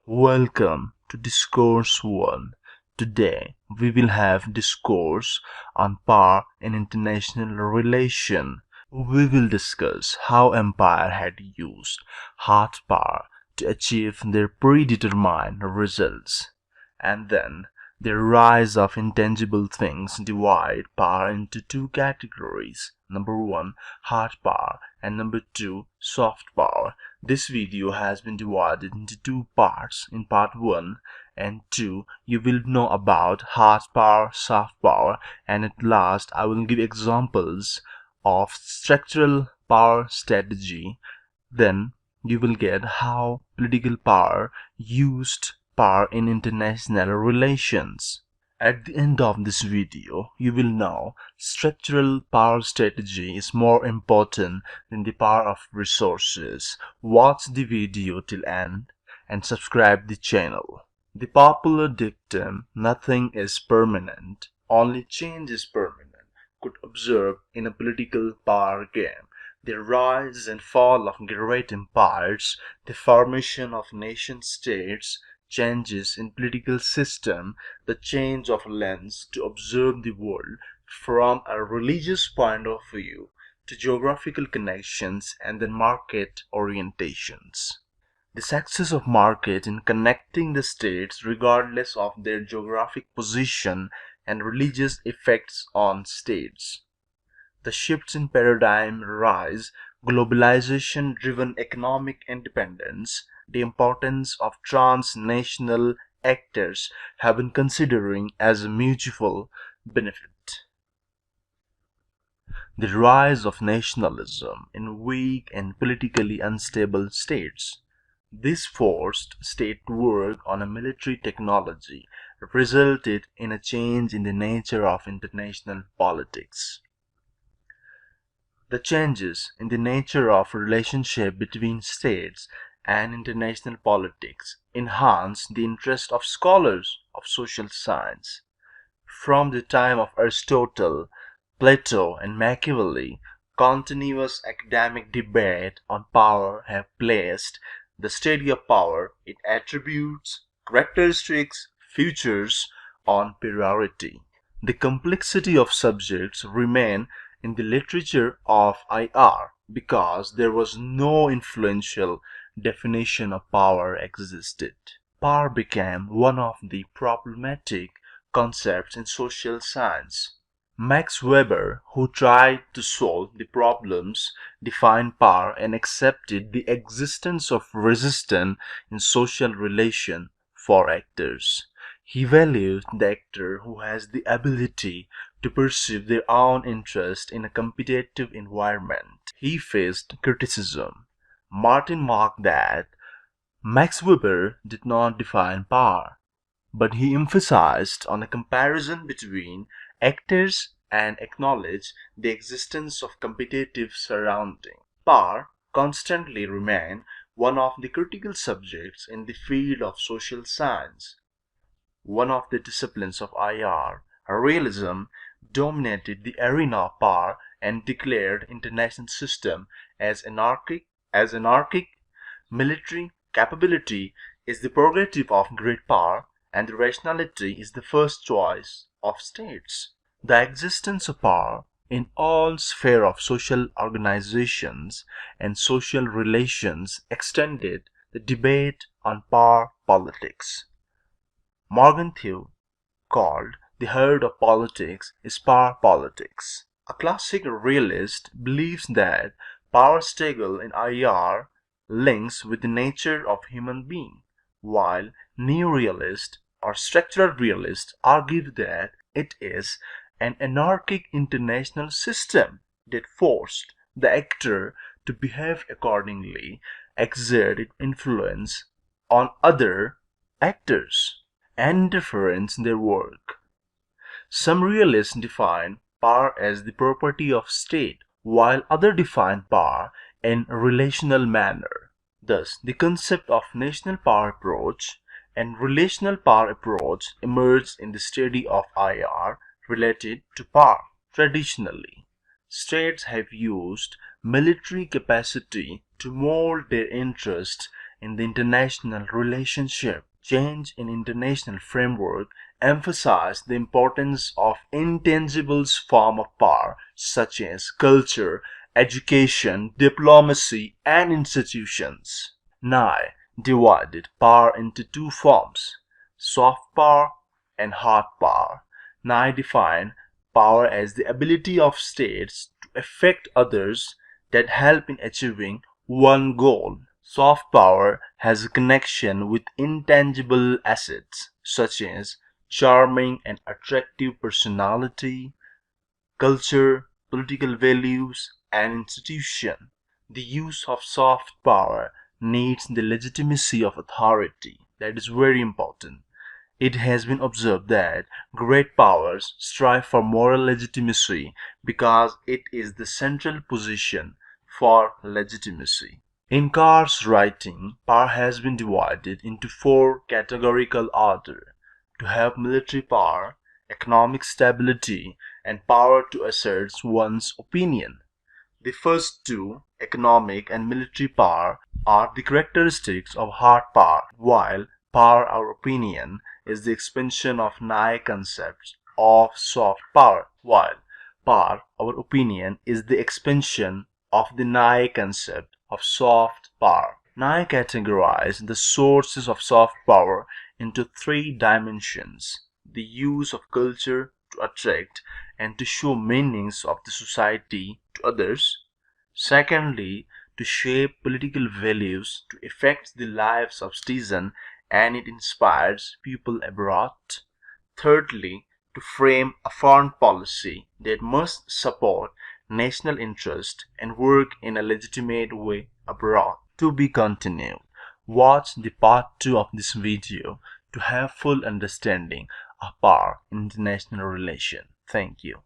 Welcome to Discourse 1. Today we will have discourse on power in international relation. We will discuss how empire had used hard power to achieve their predetermined results, and then the rise of intangible things divide power into two categories. Number 1, hard power, and number 2, soft power. This video has been divided into two parts. In part 1 and 2, you will know about hard power, soft power, and at last I will give examples of structural power strategy. Then you will get how political power used power in international relations. At the end of this video, you will know structural power strategy is more important than the power of resources. Watch the video till end and subscribe the channel. The popular dictum, nothing is permanent, only change is permanent, could observe in a political power game. The rise and fall of great empires, the formation of nation states, changes in political system, the change of lens to observe the world from a religious point of view to geographical connections and then market orientations. The success of market in connecting the states regardless of their geographic position and religious effects on states. The shifts in paradigm rise, globalization driven economic independence, the importance of transnational actors have been considering as a mutual benefit. The rise of nationalism in weak and politically unstable states. This forced state to work on a military technology resulted in a change in the nature of international politics. The changes in the nature of relationship between states and international politics enhance the interest of scholars of social science. From the time of Aristotle, Plato, and Machiavelli, continuous academic debate on power have placed the study of power, its attributes, characteristics, features on priority. The complexity of subjects remain in the literature of IR because there was no influential definition of power existed. Power became one of the problematic concepts in social science. Max Weber, who tried to solve the problems, defined power and accepted the existence of resistance in social relation for actors. He valued the actor who has the ability to perceive their own interest in a competitive environment. He faced criticism. Martin marked that Max Weber did not define power, but he emphasized on a comparison between actors and acknowledged the existence of competitive surrounding. Power constantly remained one of the critical subjects in the field of social science. One of the disciplines of IR, realism, dominated the arena of power and declared international system as anarchic. Military capability is the prerogative of great power, and the rationality is the first choice of states. The existence of power in all spheres of social organizations and social relations extended the debate on power politics. Morgenthau called the heart of politics is power politics. A classic realist believes that power struggle in IR links with the nature of human being, while neo-realist or structural realists argue that it is an anarchic international system that forced the actor to behave accordingly, exert influence on other actors, and interference in their work. Some realists define power as the property of state, while others define power in a relational manner. Thus, the concept of national power approach and relational power approach emerged in the study of IR related to power. Traditionally, states have used military capacity to mold their interests in the international relationship. Change in international framework emphasize the importance of intangible forms of power such as culture, education, diplomacy, and institutions. Nye divided power into two forms, soft power and hard power. Nye defined power as the ability of states to affect others that help in achieving one goal. Soft power has a connection with intangible assets such as charming and attractive personality, culture, political values, and institution. The use of soft power needs the legitimacy of authority. That is very important. It has been observed that great powers strive for moral legitimacy because it is the central position for legitimacy. In Carr's writing, power has been divided into four categorical order: to have military power, economic stability, and power to assert one's opinion. The first two, economic and military power, are the characteristics of hard power, while power or opinion is the expansion of Nye concepts of soft power, while power or opinion is the expansion of the Nye concept of soft power. Nye categorized the sources of soft power into three dimensions: the use of culture to attract and to show meanings of the society to others; secondly, to shape political values to affect the lives of citizens and it inspires people abroad; thirdly, to frame a foreign policy that must support national interest and work in a legitimate way abroad. To be continued. Watch the part 2 of this video to have full understanding of power in international relation. Thank you.